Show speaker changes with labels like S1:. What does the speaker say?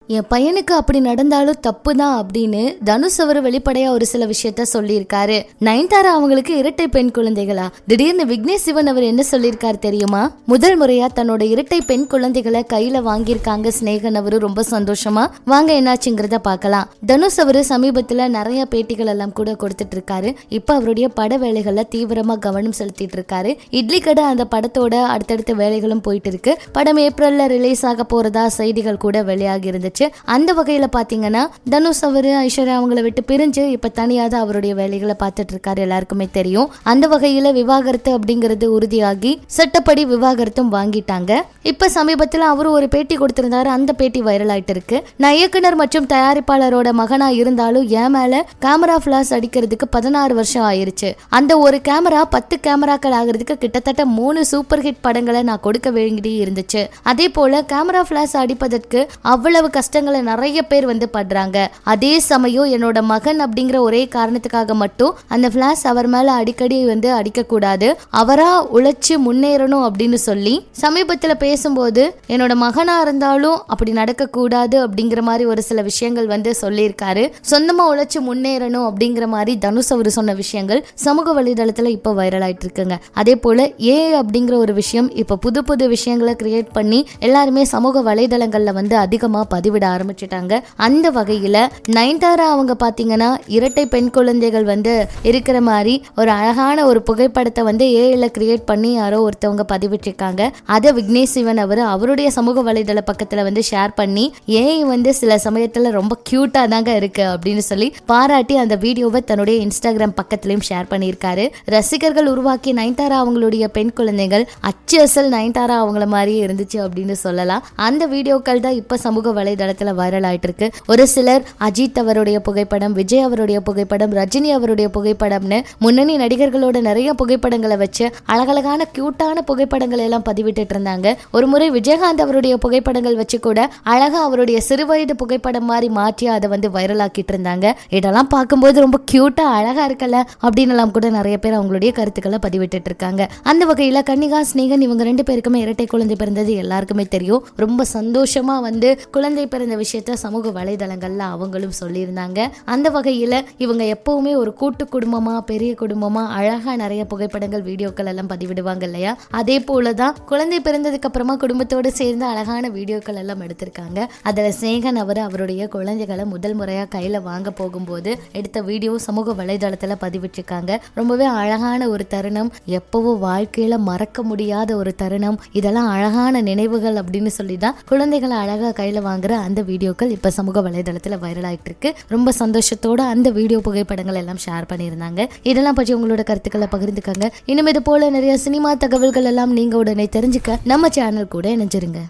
S1: என் பையனுக்கு அப்படி நடந்தாலும் தப்பு தான் அப்படின்னு தனுஷ் அவர் வெளிப்படையா ஒரு சில விஷயத்த சொல்லியிருக்காரு. நயன்தாரா அவங்களுக்கு இரட்டை பெண் குழந்தைகளா? திடீர்னு விக்னேஷ் சிவன் அவர் என்ன சொல்லியிருக்காரு தெரியுமா? முதல் முறையா தன்னோட இரட்டை பெண் குழந்தைகளை கையில வாங்கியிருக்காங்க ஸ்னேகன் அவரு. ரொம்ப சந்தோஷமா வாங்க என்னாச்சுங்கிறத பார்க்கலாம். தனுஷ் அவரு சமீபத்துல நிறைய பேட்டிகள் எல்லாம் கூட கொடுத்துட்டு இருக்காரு. இப்ப அவருடைய பட வேலைகள்ல தீவிரமா கவனம் செலுத்திட்டு இருக்காரு. இட்லி கடை அந்த படத்தோட அடுத்தடுத்த வேலைகளும் போயிட்டு இருக்கு. படம் ஏப்ரல்ல ரிலீஸ் ஆக போறதா செய்திகள் கூட வெளியாகி இருந்துச்சு. அந்த வகையில பாத்தீங்கன்னா தனுஷ் அவரு ஐஸ்வர்யா அவங்களை விட்டு பிரிஞ்சு இப்ப தனியாக அவருடைய வேலைகளை பார்த்துட்டு இருக்காரு, எல்லாருக்குமே தெரியும். அந்த வகையில விவாகரத்து அப்படிங்கிறது உறுதியாகி சட்டப்படி விவாகரத்தும் வாங்கிட்டாங்க. இப்ப சமீபத்துல அவரு ஒரு பேட்டி கொடுத்திருந்தாரு. அந்த பேட்டி வைரல் ஆயிட்டு இருக்கு. நான் இயக்குனர் மற்றும் தயாரிப்பாளரோட மகனா இருந்தாலும் என் மேல கேமரா பிளாஷ் அடிக்கிறதுக்கு 16 வருஷம் ஆயிருச்சு. அந்த ஒரு கேமரா 10 கேமராக்கள் ஆகிறதுக்கு கிட்டத்தட்ட 3 சூப்பர் ஹிட் படங்களை நான் கொடுக்க வேண்டி இருந்துச்சு. அதே போல கேமரா பிளாஷ் அடிப்பதற்கு அவ்வளவு கஷ்டங்களை நிறைய பேர் படுறாங்க. அதே சமயம் என்னோட மகன் அப்படிங்கிற ஒரே காரணத்துக்காக மட்டும் அந்த பிளாஷ் அவர் மேல அடிக்கடி அடிக்க கூடாது, அவரா உழைச்சு முன்னேறணும் அப்படின்னு சொல்லி சமீபத்துல பேசும்போது என்னோட மகனா இருந்தாலும் அப்படி நடக்க கூடாது அப்படிங்கிற மாதிரி ஒரு சில விஷயங்கள் சொல்லியிருக்காரு. சொந்தமா உழைச்சு முன்னேறணும் அப்படிங்கிற மாதிரி தனுஷ் அவர் சொன்ன விஷயங்கள் சமூக வலைதளத்துல இப்ப வைரல் ஆயிட்டு இருக்குங்க. அதே போல அப்படிங்கிற ஒரு விஷயம் இப்ப புது புது விஷயங்களை கிரியேட் பண்ணி எல்லாருமே சமூக வலைதளங்கள்ல அதிகமா பதிவிட ஆரம்பிச்சிட்டாங்க. அந்த வகையில நயன்தாரா அவங்க பாத்தீங்கன்னா இரட்டை பெண் குழந்தைகள் இருக்கிற மாதிரி ஒரு அழகான ஒரு புகைப்படத்தை ஏஐல கிரியேட் பண்ணி யாரோ ஒருத்தவங்க பதிவிட்டிருக்காங்க. அதை விக்னேஷ் சிவன் அவருடைய சமூக வலைதள பக்கத்துல ஷேர் பண்ணி ஏஐ சில சமயத்துல ரொம்ப கியூட்டா தாங்க இருக்கு அப்படின்னு சொல்லி பாராட்டி அந்த வீடியோவை தன்னுடைய இன்ஸ்டாகிராம் பக்கத்திலையும் ஷேர் பண்ணியிருக்காரு. ரசிகர்கள் உருவாக்கி நயன்தாரா அவங்களுடைய பெண் குழந்தைகள் அச்சு அசல் நயன்தாரா அவங்கள மாதிரியே இருந்துச்சு அப்படின்னு சொல்லலாம். அந்த வீடியோக்கள் தான் இப்ப சமூக வலைதளத்துல வைரல் ஆயிட்டு இருக்கு. ஒரு சிலர் அஜித் அவருடைய புகைப்படம், விஜய் அவருடைய புகைப்படம், ரஜினி அவருடைய புகைப்படம்னு முன்னணி நடிகர்களோட நிறைய புகைப்படங்களை வச்சு அழகழகான கியூட்டான புகைப்படங்கள் எல்லாம் பதிவிட்டு இருந்தாங்க. ஒரு முறை விஜயகாந்த் அவருடைய புகைப்படங்கள் வச்சு கூட அழகா அவருடைய சிறுவயது புகைப்படம் மாதிரி மாற்றி அதை வைரல் ஆக்கிட்டு இருந்தாங்க. இதெல்லாம் பார்க்கும்போது ரொம்ப கியூட்டா அழகா இருக்கல அப்படின்னு எல்லாம் கூட நிறைய பேர் அவங்களுடைய கருத்துக்களை பதிவிட்டு இருக்காங்க. அந்த வகையில கன்னிகா ஸ்னேகன் இவங்க 2 பேருக்குமே இரட்டை குழந்தை பிறந்தது எல்லாருக்குமே தெரியும். ரொம்ப சந்தோஷமா குழந்தை பிறந்த விஷயத்த சமூக வலைதளங்கள்ல அவங்களும் சொல்லியிருந்தாங்க. அந்த வகையில இவங்க எப்பவுமே ஒரு கூட்டு குடும்பமா பெரிய குடும்பமா அழகா நிறைய புகைப்படங்கள் வீடியோக்கள் எல்லாம் பதிவிடுவாங்க இல்லையா? அதே போலதான் குழந்தை பிறந்ததுக்கு அப்புறமா குடும்பத்தோடு சேர்ந்து அழகான வீடியோக்கள் எல்லாம் எடுத்திருக்காங்க. அதுல ஸ்னேகன் அவருடைய குழந்தைகளை முதல் முறையா கையில வாங்க போகும்போது எடுத்த வீடியோ சமூக வலைதளத்துல பதிவிட்டிருக்காங்க. ரொம்பவே அழகான ஒரு தருணம், எப்பவும் வாழ்க்கையில மறக்க முடியாத ஒரு தருணம். இதெல்லாம் அழகான நினைவுகள் அப்படின்னு சொல்லிதான் குழந்தைகளை அழகா கையில வாங்குற அந்த வீடியோக்கள் இப்ப சமூக வலைதளத்துல வைரல் ஆயிட்டு இருக்கு. ரொம்ப சந்தோஷத்தோட அந்த வீடியோ புகைப்படங்கள் எல்லாம் ஷேர் பண்ணியிருந்தாங்க. இதெல்லாம் பற்றி உங்களோட கருத்துக்களை பகிர்ந்துக்கங்க. இன்னும் இது போல நிறைய சினிமா தகவல்கள் எல்லாம் நீங்க உடனே தெரிஞ்சுக்க நம்ம சேனல் கூட இணைஞ்சிருங்க.